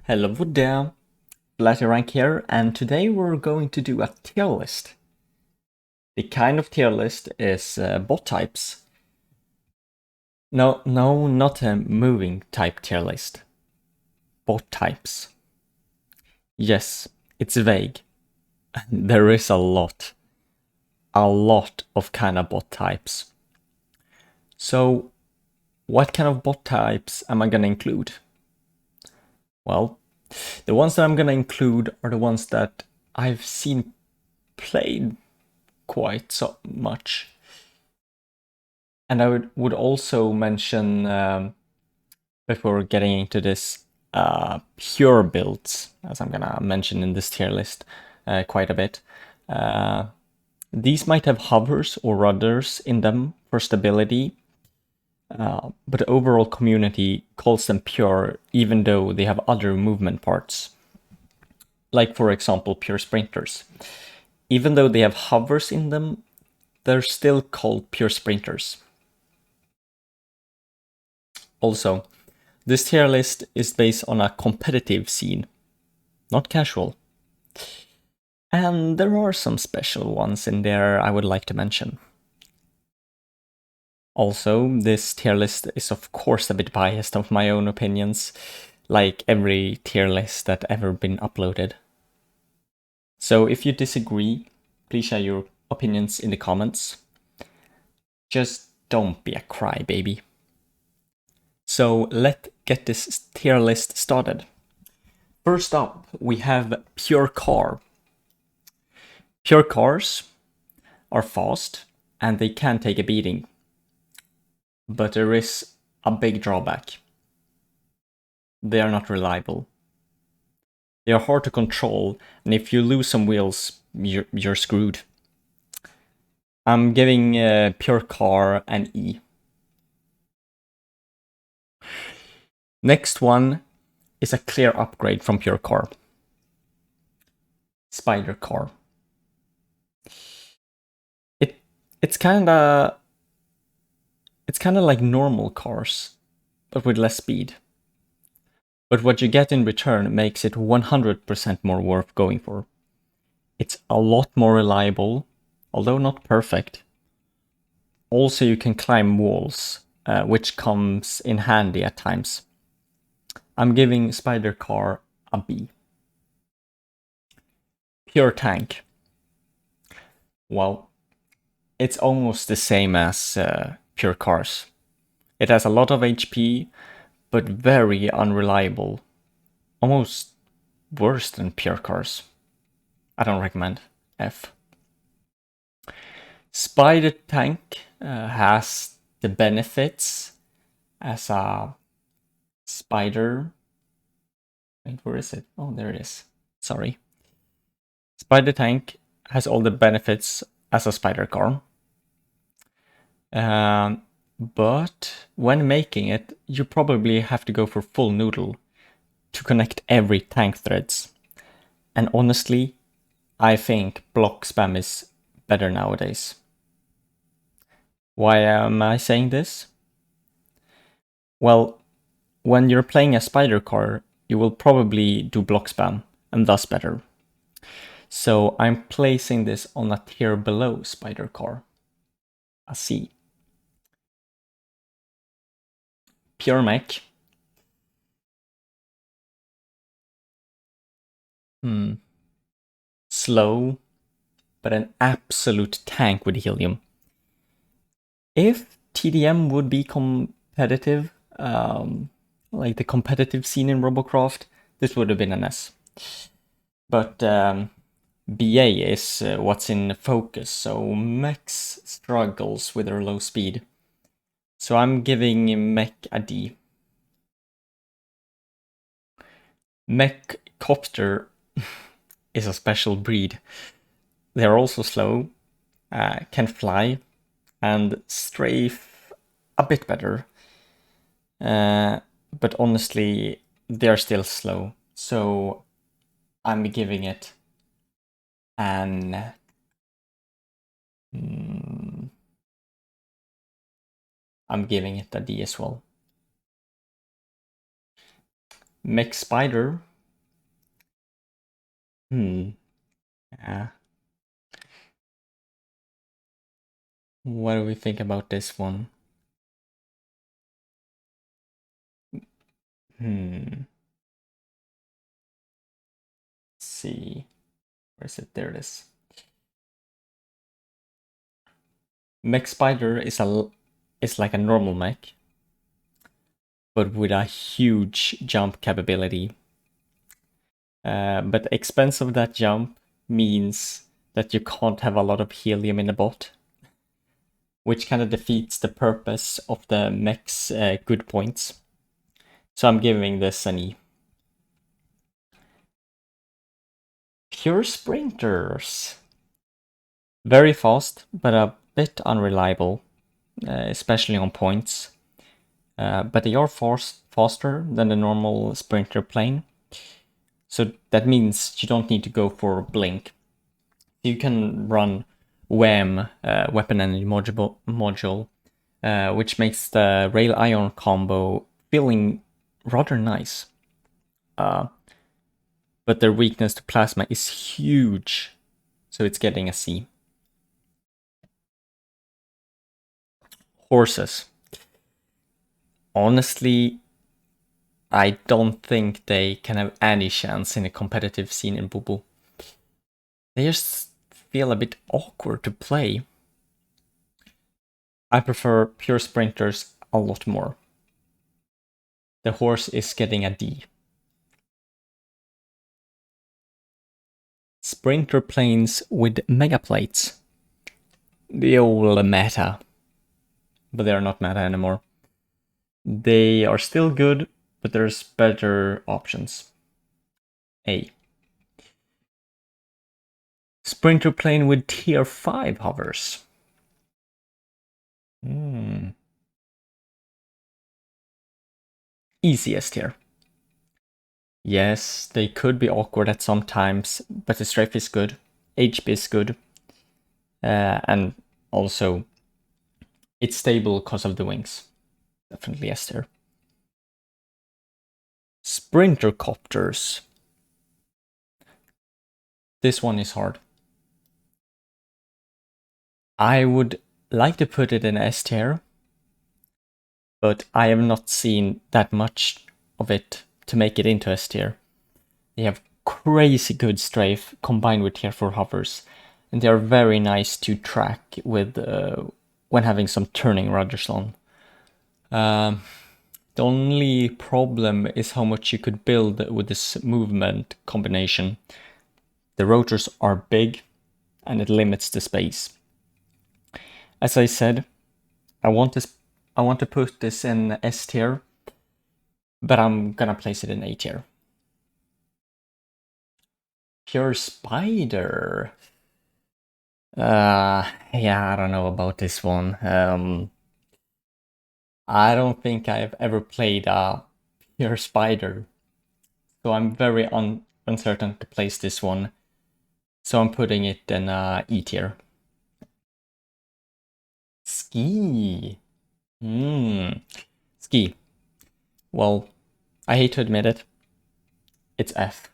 Hello there, Rank here, and today we're going to do a tier list. The kind of tier list is bot types. No, not a moving type tier list. Bot types. Yes, it's vague. There is a lot of kind of bot types. So, what kind of bot types am I gonna include? Well, the ones that I'm gonna include are the ones that I've seen played quite so much. And I would also mention, before getting into this, pure builds, as I'm gonna mention in this tier list quite a bit. These might have hovers or rudders in them for stability, but the overall community calls them pure even though they have other movement parts. Like, for example, pure sprinters. Even though they have hovers in them, they're still called pure sprinters. Also, this tier list is based on a competitive scene, not casual. And there are some special ones in there I would like to mention. Also, this tier list is of course a bit biased of my own opinions, like every tier list that ever been uploaded. So if you disagree, please share your opinions in the comments. Just don't be a crybaby. So let's get this tier list started. First up, we have Pure Car. Pure cars are fast and they can take a beating. But there is a big drawback. They are not reliable. They are hard to control, and if you lose some wheels, you're screwed. I'm giving Pure Car an E. Next one is a clear upgrade from Pure Car. Spider Car. It's kind of like normal cars, but with less speed. But what you get in return makes it 100% more worth going for. It's a lot more reliable, although not perfect. Also, you can climb walls, which comes in handy at times. I'm giving Spider Car a B. Pure Tank. Well, it's almost the same as Pure Cars. It has a lot of HP, but very unreliable. Almost worse than Pure Cars. I don't recommend. F. Spider Tank has the benefits as a spider. Wait, where is it? Oh, there it is. Sorry. Spider Tank has all the benefits as a spider car. But when making it, you probably have to go for full noodle to connect every tank threads. And honestly, I think block spam is better nowadays. Why am I saying this? Well, when you're playing a spider car, you will probably do block spam, and thus better. So I'm placing this on a tier below spider car, a C. Pure mech. Slow, but an absolute tank with helium. If TDM would be competitive, like the competitive scene in Robocraft, this would have been an S. But BA is what's in focus, so Mechs struggles with their low speed. So I'm giving Mech a D. Mech-Copter is a special breed. They're also slow, can fly, and strafe a bit better. But honestly, they're still slow. So I'm giving it an... I'm giving it a D as well. Mech-Spider Yeah. What do we think about this one? Let's see. Where is it? There it is. Mech-spider is like a normal mech, but with a huge jump capability. But the expense of that jump means that you can't have a lot of helium in the bot, which kind of defeats the purpose of the mech's good points. So I'm giving this an E. Pure sprinters. Very fast, but a bit unreliable, especially on points. But they are faster than the normal sprinter plane. So that means you don't need to go for blink. You can run WEM, Weapon Energy Module, which makes the Rail Ion combo feeling rather nice. But their weakness to plasma is huge, so it's getting a C. Horses. Honestly, I don't think they can have any chance in a competitive scene in Bubu. They just feel a bit awkward to play. I prefer pure sprinters a lot more. The horse is getting a D. Sprinter planes with mega plates. The old meta. But they are not meta anymore. They are still good, but there's better options. A. Sprinter plane with tier 5 hovers. Easiest tier. Yes, they could be awkward at some times, but the strafe is good. HP is good. And also, it's stable because of the wings. Definitely S tier. Sprinter Copters. This one is hard. I would like to put it in S tier, but I have not seen that much of it to make it into S tier. They have crazy good strafe combined with tier 4 hovers, and they are very nice to track with when having some turning rudder's on. The only problem is how much you could build with this movement combination. The rotors are big, and it limits the space. As I said, I want to put this in S tier, but I'm gonna place it in A tier. Pure spider. Yeah, I don't know about this one. I don't think I've ever played a pure spider, so I'm very uncertain to place this one. So I'm putting it in E tier. Ski. Ski. Well, I hate to admit it. It's F.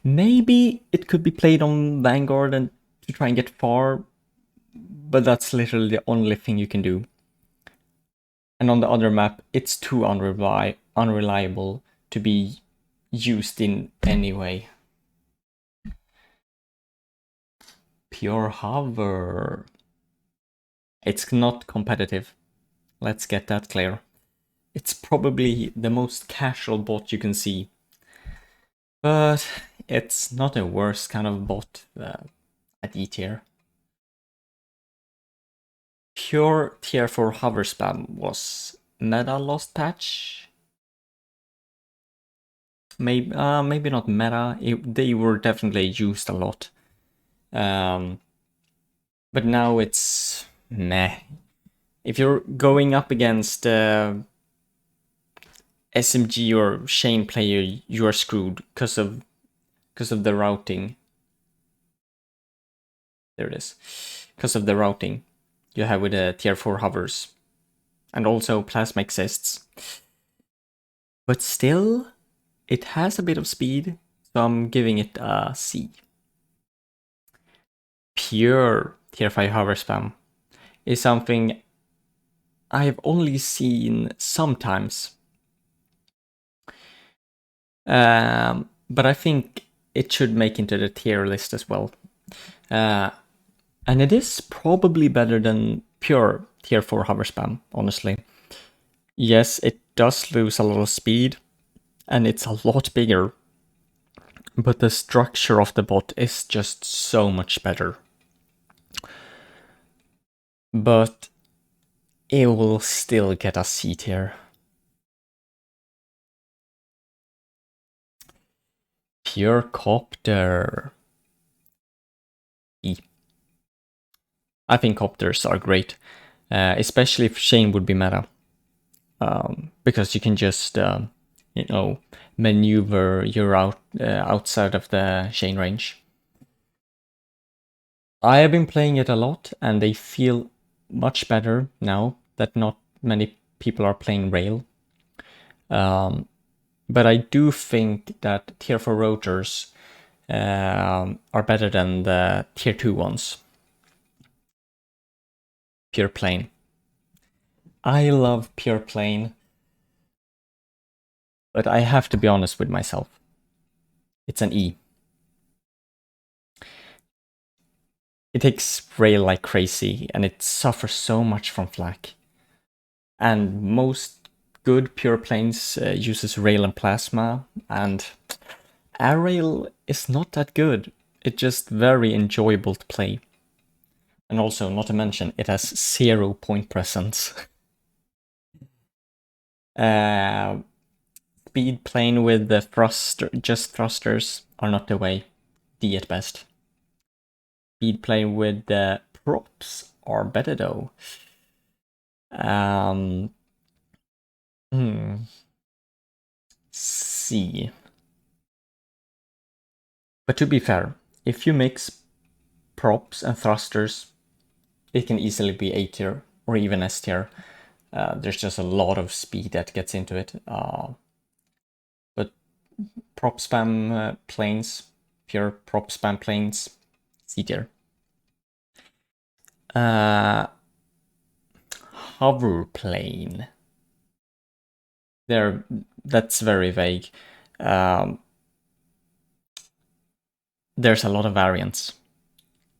Maybe it could be played on Vanguard and to try and get far, but that's literally the only thing you can do. And on the other map, it's too unreliable to be used in any way. Pure hover. It's not competitive. Let's get that clear. It's probably the most casual bot you can see. But it's not the worst kind of bot at E tier. Pure tier 4 hover spam was meta last patch. Maybe not meta. They were definitely used a lot. But now it's meh. If you're going up against SMG or Shane player, you are screwed because of the routing. There it is. Because of the routing you have with the tier 4 hovers. And also plasma exists. But still, it has a bit of speed, So I'm giving it a C. Pure tier 5 hover spam is something I've only seen sometimes. But I think it should make into the tier list as well. And it is probably better than pure tier 4 hover spam, honestly. Yes, it does lose a lot of speed, and it's a lot bigger. But the structure of the bot is just so much better. But it will still get a C tier. Pure Copter. E. I think Copters are great, especially if Shane would be meta. Because you can just, maneuver your outside of the Shane range. I have been playing it a lot, and they feel much better now that not many people are playing Rail. But I do think that tier 4 rotors are better than the tier 2 ones. Pure Plane. I love Pure Plane, but I have to be honest with myself. It's an E. It takes Rail like crazy, and it suffers so much from flak. And most good Pure Planes uses Rail and Plasma, and Air Rail is not that good. It's just very enjoyable to play. And also, not to mention, it has 0 point presence. Speed plane with the just thrusters are not the way. D at best. Speed plane with the props are better though. C. But to be fair, if you mix props and thrusters, it can easily be A tier or even S tier. There's just a lot of speed that gets into it. But prop spam planes, pure prop spam planes, C tier. Hover plane. That's very vague. There's a lot of variants.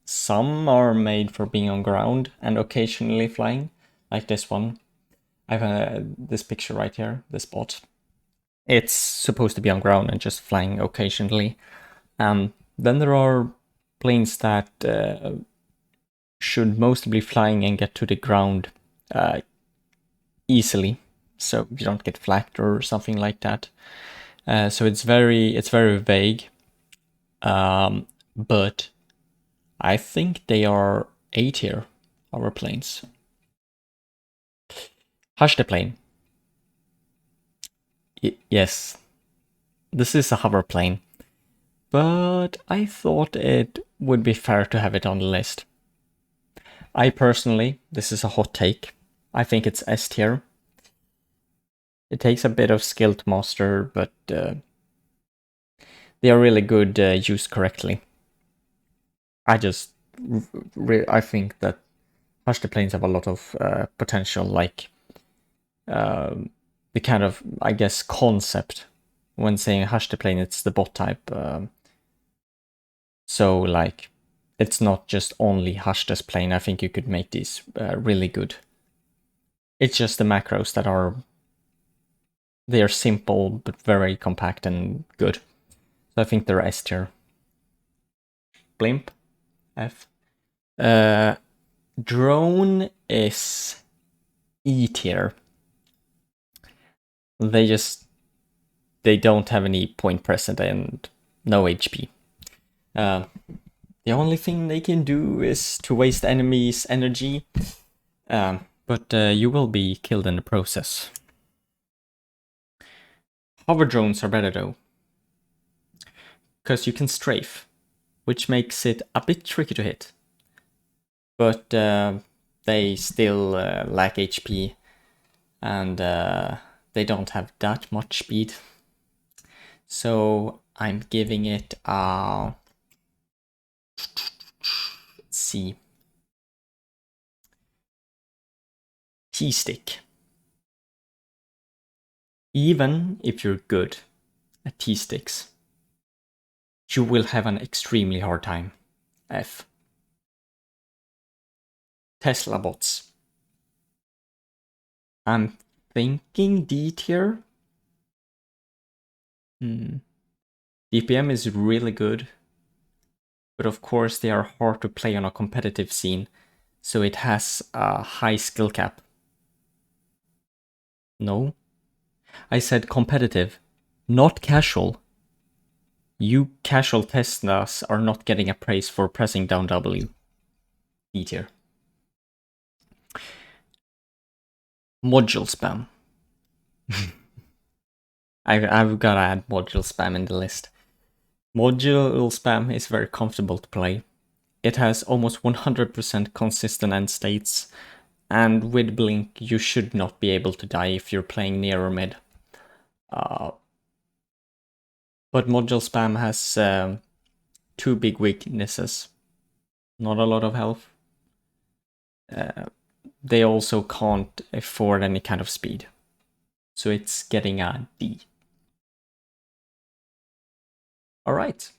Some are made for being on ground and occasionally flying, like this one. I have this picture right here, this bot. It's supposed to be on ground and just flying occasionally. Then there are planes that should mostly be flying and get to the ground easily, so you don't get flacked or something like that. So it's very vague. But I think they are A tier, our planes. Hush the plane. Yes, this is a hover plane, but I thought it would be fair to have it on the list. I personally, this is a hot take, I think it's S tier. It takes a bit of skill to master, but they are really good used correctly. I think that Hush the planes have a lot of potential, like the kind of, I guess, concept. When saying Hush the plane, it's the bot type. So, like, it's not just only Hush this plane. I think you could make these really good. It's just the macros that are... They are simple, but very compact and good. So I think they're S tier. Blimp, F. Drone is E tier. They don't have any point present and no HP. The only thing they can do is to waste enemies' energy, but you will be killed in the process. Hover drones are better though, because you can strafe, which makes it a bit tricky to hit. But they still lack HP, and they don't have that much speed. So I'm giving it let's see, T-stick. Even if you're good at T-sticks, you will have an extremely hard time. F. Tesla bots. I'm thinking D tier. DPM is really good, but of course they are hard to play on a competitive scene, so it has a high skill cap. No, I said competitive, not casual. You casual Teslas are not getting a praise for pressing down W. D tier. Module spam. I've gotta add module spam in the list. Module spam is very comfortable to play. It has almost 100% consistent end states, and with Blink you should not be able to die if you're playing near or mid. But module spam has two big weaknesses. Not a lot of health. They also can't afford any kind of speed. So it's getting a D. Alright.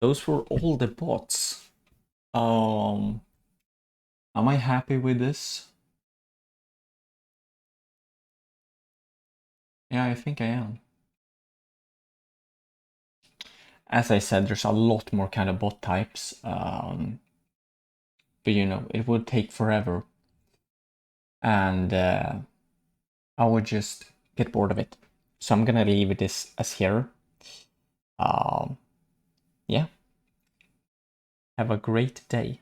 Those were all the bots. Am I happy with this? Yeah, I think I am. As I said, there's a lot more kind of bot types. But you know, it would take forever. And I would just get bored of it. So I'm gonna leave this as here. Yeah. Have a great day.